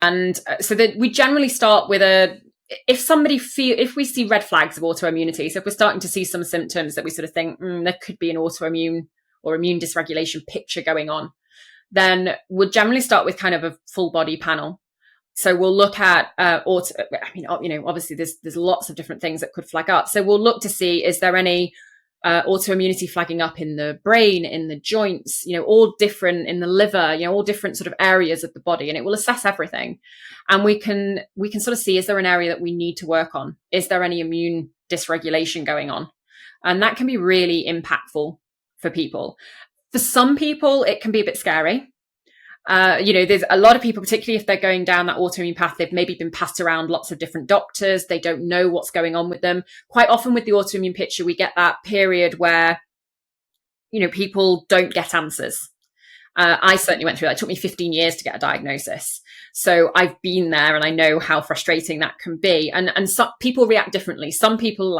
And so that we generally start with if we see red flags of autoimmunity, so if we're starting to see some symptoms that we sort of think there could be an autoimmune or immune dysregulation picture going on, then we'll generally start with kind of a full body panel. So we'll look at obviously there's lots of different things that could flag up. So we'll look to see, is there any autoimmunity flagging up in the brain, in the joints, all different, in the liver, all different sort of areas of the body, and it will assess everything. And we can sort of see, is there an area that we need to work on? Is there any immune dysregulation going on? And that can be really impactful for people. For some people, it can be a bit scary. There's a lot of people, particularly if they're going down that autoimmune path, they've maybe been passed around lots of different doctors. They don't know what's going on with them. Quite often with the autoimmune picture, we get that period where, people don't get answers. I certainly went through that. It took me 15 years to get a diagnosis. So I've been there and I know how frustrating that can be. And some people react differently. Some people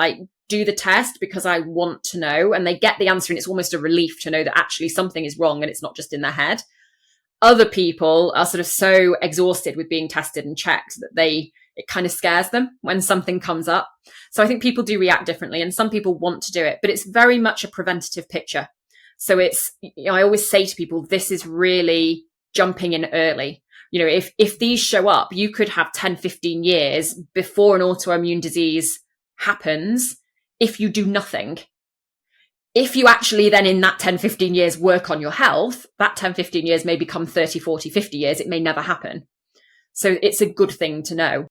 do the test because I want to know, and they get the answer and it's almost a relief to know that actually something is wrong and it's not just in their head. Other people are sort of so exhausted with being tested and checked that it kind of scares them when something comes up. So I think people do react differently, and some people want to do it, but it's very much a preventative picture. So I always say to people, this is really jumping in early. If these show up, you could have 10, 15 years before an autoimmune disease happens if you do nothing. If you actually then in that 10, 15 years work on your health, that 10, 15 years may become 30, 40, 50 years. It may never happen. So it's a good thing to know.